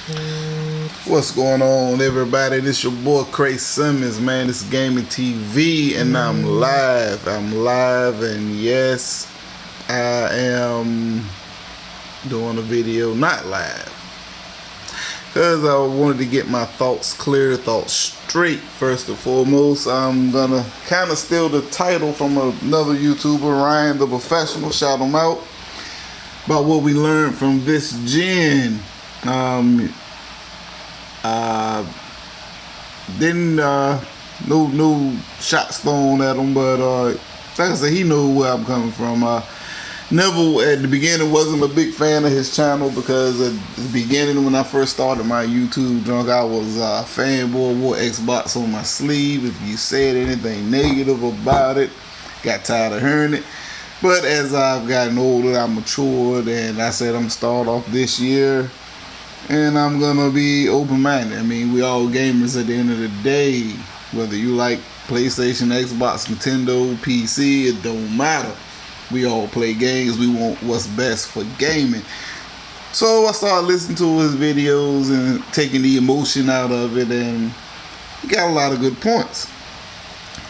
What's going on, everybody? This your boy Cray Simmons, man. This is Gaming TV, and I'm live. And yes, I am doing a video not live because I wanted to get my thoughts clear, thoughts straight. First and foremost, I'm gonna kind of steal the title from another YouTuber, Ryan the Professional. Shout him out about what we learned from this gen. No shots thrown at him, but like I said, he knew where I'm coming from. Never at the beginning wasn't a big fan of his channel because at the beginning when I first started my YouTube junk, I was a fanboy, wore Xbox on my sleeve. If you said anything negative about it, got tired of hearing it. But as I've gotten older, I matured, and I said I'm gonna start off this year. And I'm gonna be open-minded. I mean, we all gamers at the end of the day. Whether you like PlayStation, Xbox, Nintendo, PC, it don't matter. We all play games. We want what's best for gaming. So I started listening to his videos and taking the emotion out of it, and he got a lot of good points.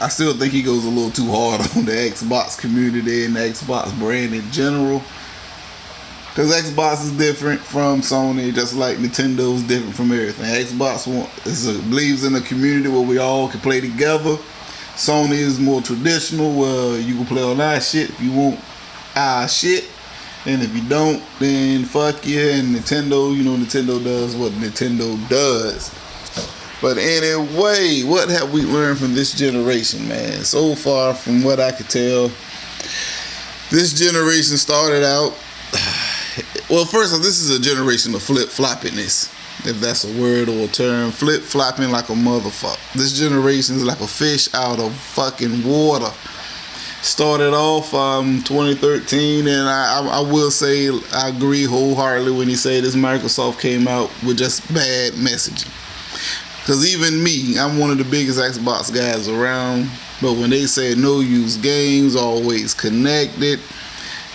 I still think he goes a little too hard on the Xbox community and the Xbox brand in general. Because Xbox is different from Sony, just like Nintendo is different from everything. Xbox believes in a community where we all can play together. Sony is more traditional, where you can play on our shit if you want our shit. And if you don't, then fuck you. And Nintendo, you know, Nintendo does what Nintendo does. But anyway, what have we learned from this generation, man? So far, from what I could tell, this generation started out... Well, first of all, this is a generation of flip-floppiness, if that's a word or a term. Flip-flopping like a motherfucker. This generation is like a fish out of fucking water. Started off 2013, and I will say I agree wholeheartedly when he said this Microsoft came out with just bad messaging. Because even me, I'm one of the biggest Xbox guys around, but when they said no use games, always connected,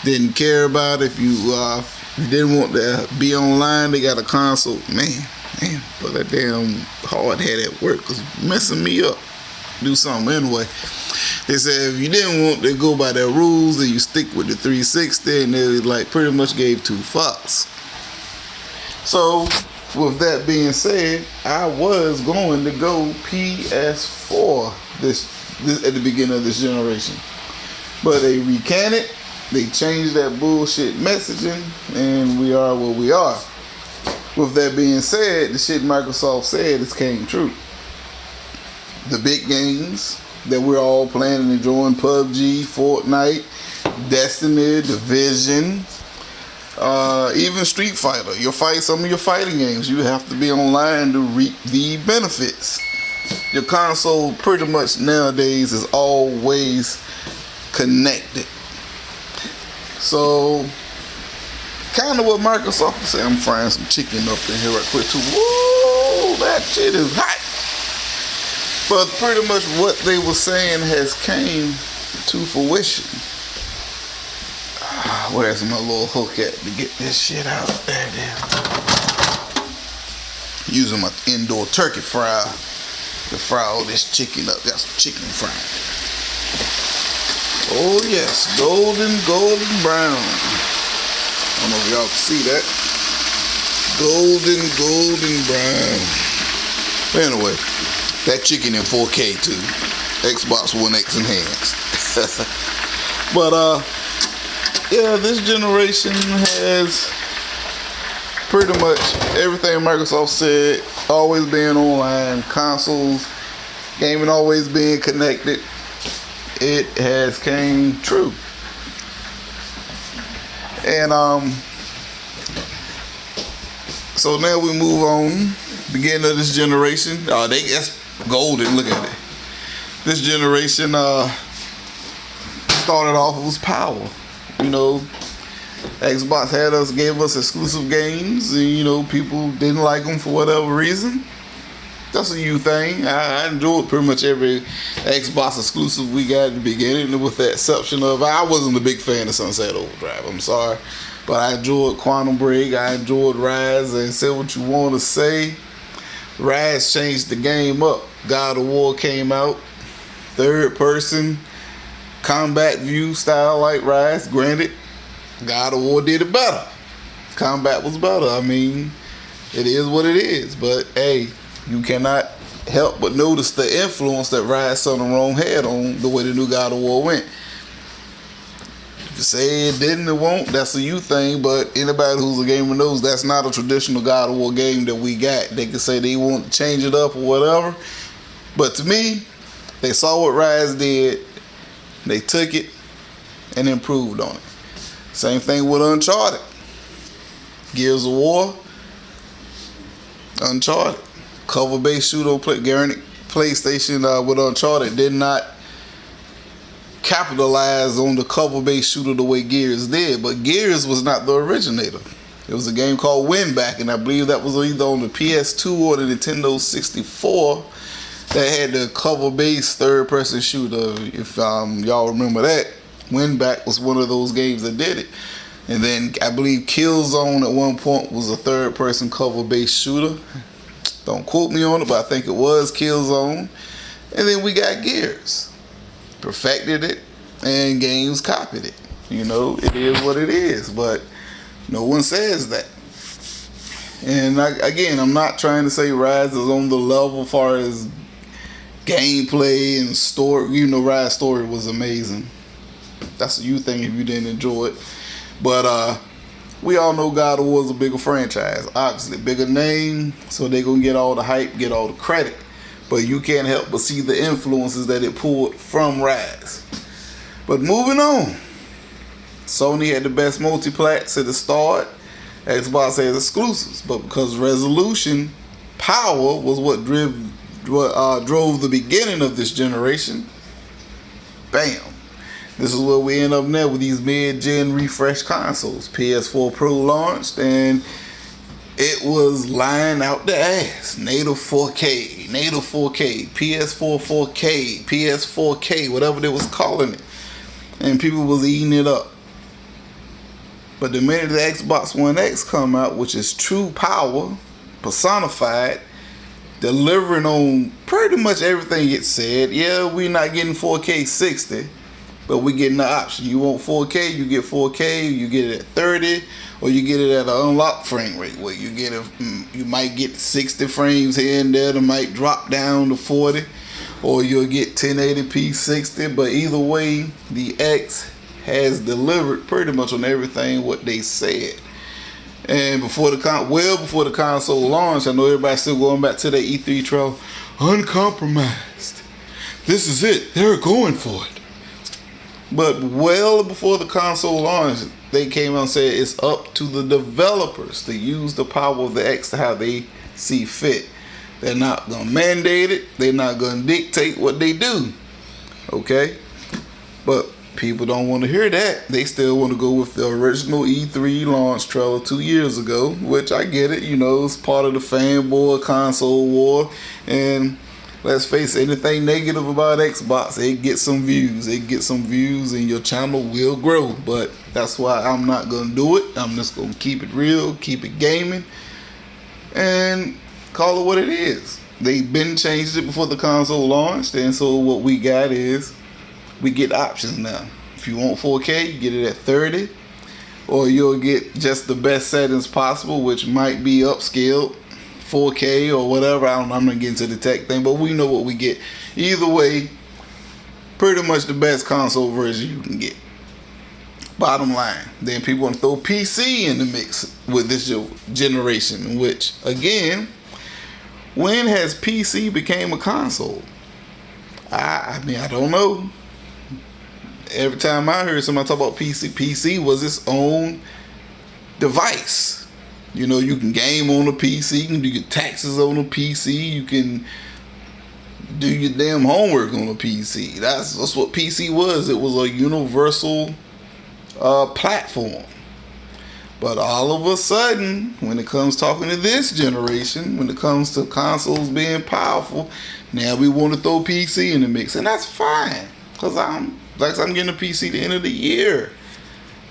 didn't care about if you didn't want to be online, they got a console. Man, but that damn hard head at work was messing me up. Do something anyway. They said if you didn't want to go by their rules, then you stick with the 360, and they like pretty much gave two fucks. So with that being said, I was going to go PS4 this at the beginning of this generation, but they recanted. They changed that bullshit messaging, and we are where we are. With that being said, the shit Microsoft said has came true. The big games that we're all playing and enjoying, PUBG, Fortnite, Destiny, Division, even Street Fighter. Some of your fighting games, you have to be online to reap the benefits. Your console pretty much nowadays is always connected. So, kind of what Microsoft is saying. I'm frying some chicken up in here right quick too. Whoa, that shit is hot. But pretty much what they were saying has came to fruition. Where's my little hook at to get this shit out? There it is. Using my indoor turkey fryer to fry all this chicken up. Got some chicken frying. Oh yes, golden brown. I don't know if y'all can see that. Golden brown. But anyway, that chicken in 4K too. Xbox One X enhanced. But yeah, this generation has pretty much everything Microsoft said. Always being online, consoles, gaming always being connected. It has came true. And so now we move on. Beginning of this generation. That's golden. Look at it. This generation started off with power. You know, Xbox gave us exclusive games, and you know, people didn't like them for whatever reason. That's a you thing. I enjoyed pretty much every Xbox exclusive we got at the beginning, with the exception of I wasn't a big fan of Sunset Overdrive. I'm sorry. But I enjoyed Quantum Break. I enjoyed Rise. And say what you want to say. Rise changed the game up. God of War came out. Third person. Combat view style like Rise. Granted, God of War did it better. Combat was better. I mean, it is what it is. But hey, you cannot help but notice the influence that Rise Son of Rome had on the way the new God of War went. If you say it didn't, it won't, that's a you thing. But anybody who's a gamer knows that's not a traditional God of War game that we got. They can say they want to change it up or whatever. But to me, they saw what Rise did. They took it and improved on it. Same thing with Uncharted. Gears of War, Uncharted. Cover-based shooter PlayStation with Uncharted did not capitalize on the cover-based shooter the way Gears did. But Gears was not the originator. It was a game called Winback, and I believe that was either on the PS2 or the Nintendo 64 that had the cover-based third-person shooter. If y'all remember that, Winback was one of those games that did it. And then I believe Killzone at one point was a third-person cover-based shooter. Don't quote me on it, but I think it was Killzone. And then we got Gears. Perfected it, and games copied it. You know, it is what it is, but no one says that. And again, I'm not trying to say Rise is on the level as far as gameplay and story. You know, Rise story was amazing. That's a you thing if you didn't enjoy it. But we all know God of War is a bigger franchise. Obviously, bigger name, so they're going to get all the hype, get all the credit. But you can't help but see the influences that it pulled from Rise. But moving on. Sony had the best multiplats at the start. Xbox has exclusives. But because resolution, power was what drove the beginning of this generation. Bam. This is where we end up now with these mid-gen refresh consoles. PS4 Pro launched and it was lying out the ass. Native 4K, native 4K, PS4 4K, PS4K, whatever they was calling it. And people was eating it up. But the minute the Xbox One X come out, which is true power, personified, delivering on pretty much everything it said. Yeah, we're not getting 4K 60. But we getting the option. You want 4K, you get 4K, you get it at 30, or you get it at an unlocked frame rate where you get you might get 60 frames here and there, that might drop down to 40, or you'll get 1080p 60. But either way, the X has delivered pretty much on everything what they said. And before the before the console launch, I know everybody's still going back to the E3 trail, uncompromised. This is it. They're going for it. But well before the console launch, they came out and said it's up to the developers to use the power of the X to how they see fit. They're not going to mandate it. They're not going to dictate what they do. Okay? But people don't want to hear that. They still want to go with the original E3 launch trailer 2 years ago, which I get it. You know, it's part of the fanboy console war. And let's face it, anything negative about Xbox, it gets some views. It gets some views and your channel will grow. But that's why I'm not going to do it. I'm just going to keep it real, keep it gaming, and call it what it is. They've been changed it before the console launched, and so what we got is we get options now. If you want 4K, you get it at 30, or you'll get just the best settings possible, which might be upscaled 4K or whatever. I'm not getting into the tech thing, but we know what we get. Either way, pretty much the best console version you can get. Bottom line. Then people want to throw PC in the mix with this generation, which again, when has PC became a console? I mean, I don't know. Every time I heard somebody talk about PC was its own device. You know, you can game on a PC, you can do your taxes on a PC, you can do your damn homework on a PC. That's what PC was. It was a universal platform. But all of a sudden, when it comes talking to this generation, when it comes to consoles being powerful, now we want to throw PC in the mix. And that's fine. Because I'm getting a PC at the end of the year.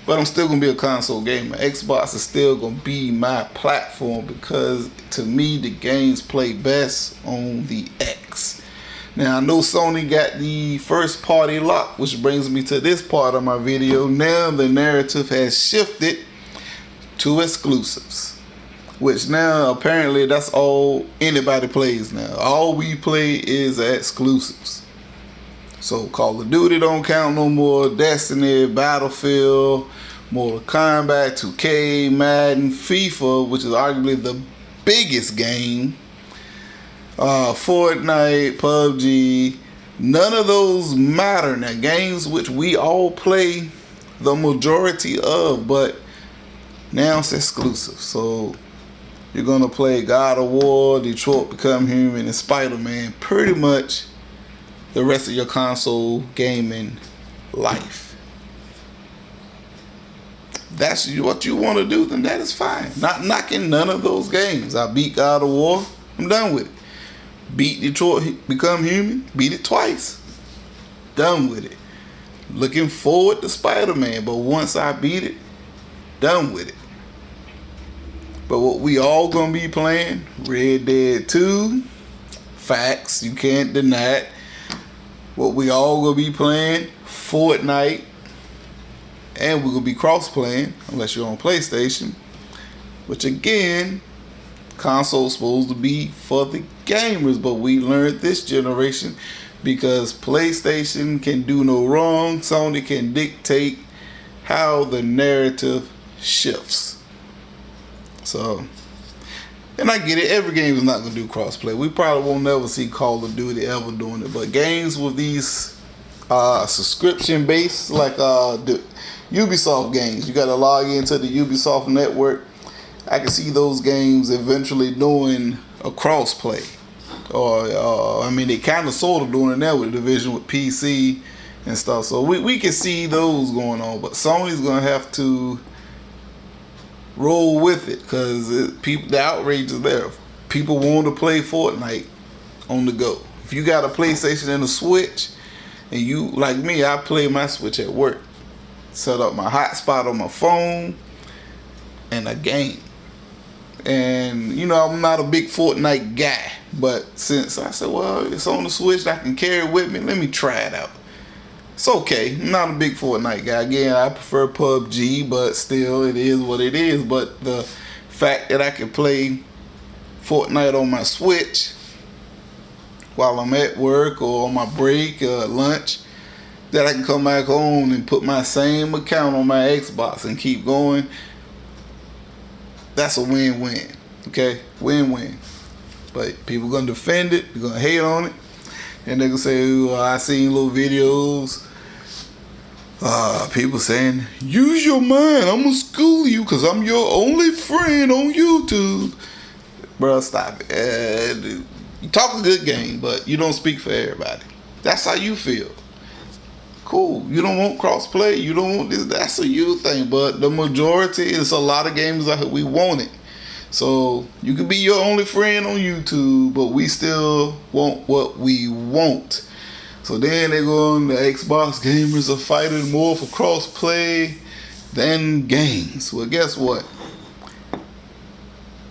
But I'm still gonna be a console gamer. Xbox is still gonna be my platform because to me the games play best on the X. Now I know Sony got the first party lock, which brings me to this part of my video. Now the narrative has shifted to exclusives, which now apparently that's all anybody plays now. All we play is exclusives. So Call of Duty don't count no more. Destiny, Battlefield, Mortal Kombat, 2K, Madden, FIFA, which is arguably the biggest game, Fortnite, PUBG, none of those matter now. Games which we all play the majority of, but now it's exclusive. So you're gonna play God of War, Detroit Become Human, and Spider-Man pretty much the rest of your console gaming life. That's what you want to do, then that is fine. Not knocking none of those games. I beat God of War, I'm done with it. Beat Detroit Become Human, beat it twice, done with it. Looking forward to Spider-Man, but once I beat it, done with it. But what we all gonna be playing, Red Dead 2, facts, you can't deny it. What we all gonna be playing, Fortnite, and we're gonna be cross-playing, unless you're on PlayStation, which again, console's supposed to be for the gamers, but we learned this generation because PlayStation can do no wrong. Sony can dictate how the narrative shifts. So, and I get it, every game is not going to do crossplay. We probably won't never see Call of Duty ever doing it. But games with these subscription based, like the Ubisoft games, you got to log into the Ubisoft network. I can see those games eventually doing a crossplay. Or, I mean, they kind of sort of doing it now with Division with PC and stuff. So we can see those going on. But Sony's going to have to roll with it because the outrage is there. People want to play Fortnite on the go. If you got a PlayStation and a Switch, and you like me, I play my Switch at work. Set up my hotspot on my phone and a game. And you know, I'm not a big Fortnite guy, but since I said, well, it's on the Switch, I can carry it with me, let me try it out. It's okay. I'm not a big Fortnite guy. Again, I prefer PUBG, but still, it is what it is. But the fact that I can play Fortnite on my Switch while I'm at work or on my break or lunch, that I can come back home and put my same account on my Xbox and keep going, that's a win-win. Okay? Win-win. But people going to defend it. They're going to hate on it. And they're going to say, well, I seen little videos. People saying, use your mind. I'm going to school you because I'm your only friend on YouTube. Bro, stop it. You talk a good game, but you don't speak for everybody. That's how you feel. Cool. You don't want crossplay. You don't want this. That's a you thing. But the majority, it's a lot of games out here, we want it. So you can be your only friend on YouTube, but we still want what we want. So then they go on, the Xbox gamers are fighting more for crossplay than games. Well, guess what?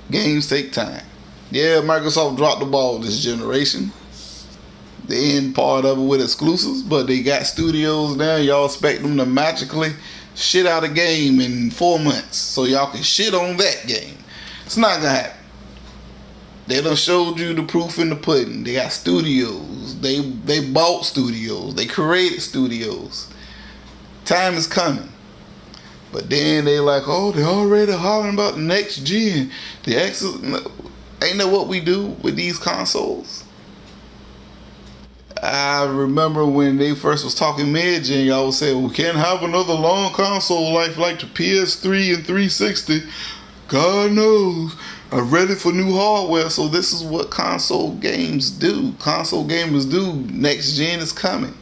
Games take time. Yeah, Microsoft dropped the ball this generation. The end part of it with exclusives, but they got studios now. Y'all expect them to magically shit out a game in 4 months so y'all can shit on that game. It's not gonna happen. They done showed you the proof in the pudding. They got studios. They bought studios. They created studios. Time is coming. But then they like, oh, they already hollering about the next gen. The X ain't that what we do with these consoles? I remember when they first was talking mid-gen, y'all was saying, we can't have another long console life like the PS3 and 360. God knows. I'm ready for new hardware. So this is what console games do. Console gamers do. Next gen is coming.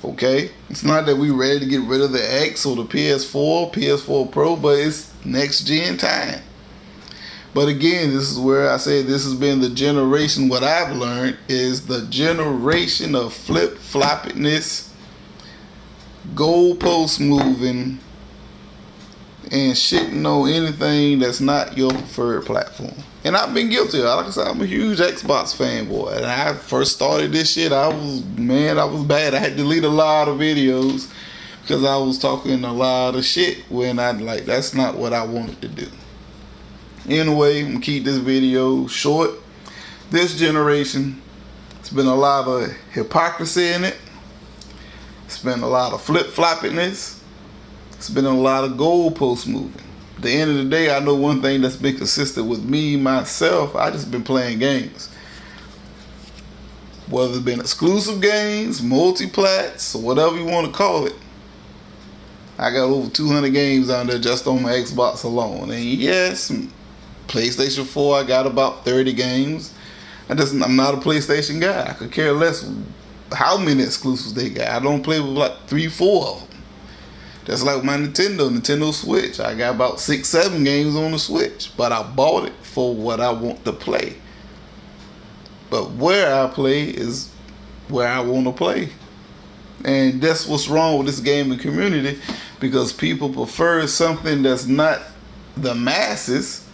Okay? It's not that we ready to get rid of the X or the PS4, PS4 Pro, but it's next gen time. But again, this is where I say this has been the generation. What I've learned is the generation of flip-floppiness, goalpost moving, and shitting on anything that's not your preferred platform. And I've been guilty of it. Like I said, I'm a huge Xbox fanboy. And I first started this shit, I was bad. I had to delete a lot of videos because I was talking a lot of shit when that's not what I wanted to do. Anyway, I'm gonna keep this video short. This generation, it's been a lot of hypocrisy in it. It's been a lot of flip-floppiness. It's been a lot of goalpost moving. At the end of the day, I know one thing that's been consistent with me, myself, I just been playing games. Whether it's been exclusive games, multi-plats, or whatever you want to call it. I got over 200 games on there just on my Xbox alone. And yes, PlayStation 4, I got about 30 games. I'm not a PlayStation guy. I could care less how many exclusives they got. I don't play with like 3-4 of them. That's like my Nintendo Switch. I got about 6-7 games on the Switch, but I bought it for what I want to play. But where I play is where I want to play. And that's what's wrong with this gaming community, because people prefer something that's not the masses.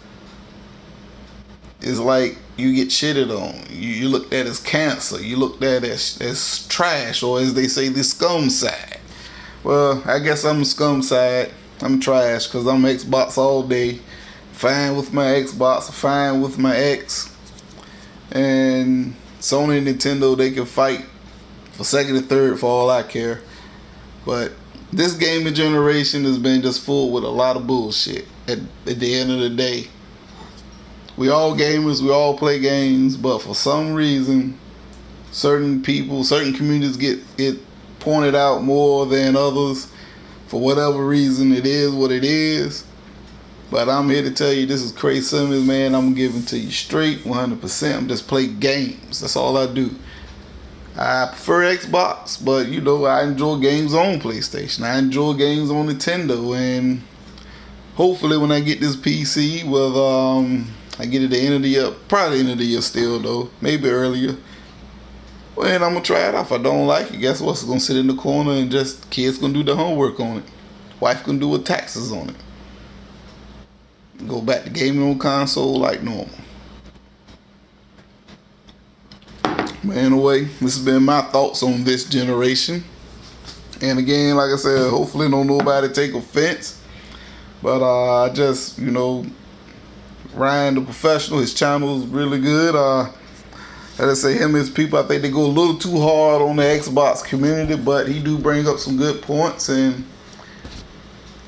It's like you get shitted on. You looked at as cancer. You looked at as trash, or as they say, the scum side. Well, I guess I'm the scum side. I'm trash because I'm Xbox all day. Fine with my Xbox, fine with my X. And Sony and Nintendo, they can fight for second and third for all I care. But this gaming generation has been just full with a lot of bullshit at the end of the day. We all gamers, we all play games, but for some reason, certain people, certain communities get pointed out more than others. For whatever reason, it is what it is. But I'm here to tell you, this is Cray Simmons, man. I'm giving to you straight 100%. I'm just play games. That's all I do. I prefer Xbox, but you know, I enjoy games on PlayStation. I enjoy games on Nintendo, and hopefully when I get this PC, I get it at the end of the year, probably the end of the year still though, maybe earlier. Well, and I'm gonna try it out. If I don't like it, guess what? It's gonna sit in the corner and just kids gonna do the homework on it. Wife gonna do her taxes on it. Go back to gaming on console like normal. But anyway, this has been my thoughts on this generation. And again, like I said, hopefully don't nobody take offense. But I just, you know, Ryan the Professional, his channel is really good. As I say, him and his people, I think they go a little too hard on the Xbox community, but he do bring up some good points. And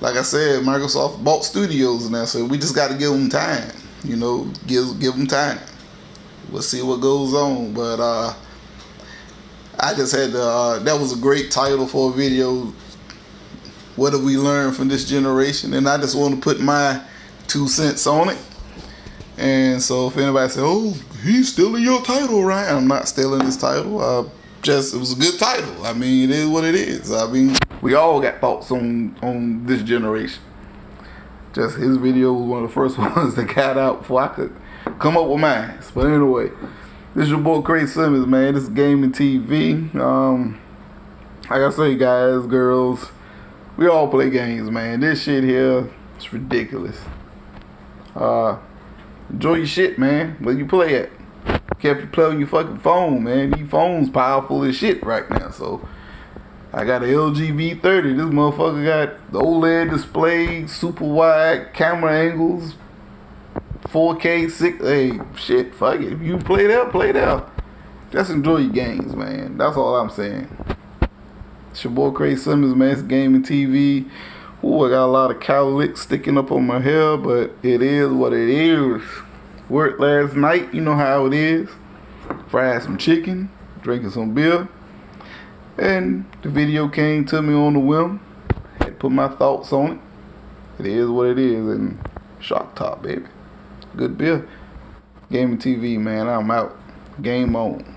like I said, Microsoft bought studios now, so we just got to give them time. You know, give them time. We'll see what goes on. But I just had to, that was a great title for a video. What have we learned from this generation? And I just want to put my 2 cents on it. And so if anybody says, oh, he's stealing your title, Ryan, I'm not stealing his title. It was a good title. I mean, it is what it is. I mean, we all got thoughts on this generation. Just his video was one of the first ones that got out before I could come up with mine. But anyway, this is your boy Cray Simmons, man. This is Gaming TV. Like I say, guys, girls, we all play games, man. This shit here, it's ridiculous. Enjoy your shit, man. Where you play at? Can't you play on your fucking phone, man? These phones powerful as shit right now. So I got an LG V30. This motherfucker got the OLED display, super wide camera angles, 4K, 6. Hey, shit, fuck it. If you play there, play there. Just enjoy your games, man. That's all I'm saying. It's your boy Cray Simmons, man. It's Gaming TV. Ooh, I got a lot of cowlicks sticking up on my hair, but it is what it is. Worked last night, you know how it is. Fried some chicken, drinking some beer, and the video came to me on the whim. Had to put my thoughts on it. It is what it is, and Shock Top, baby. Good beer. Gaming TV, man. I'm out. Game on.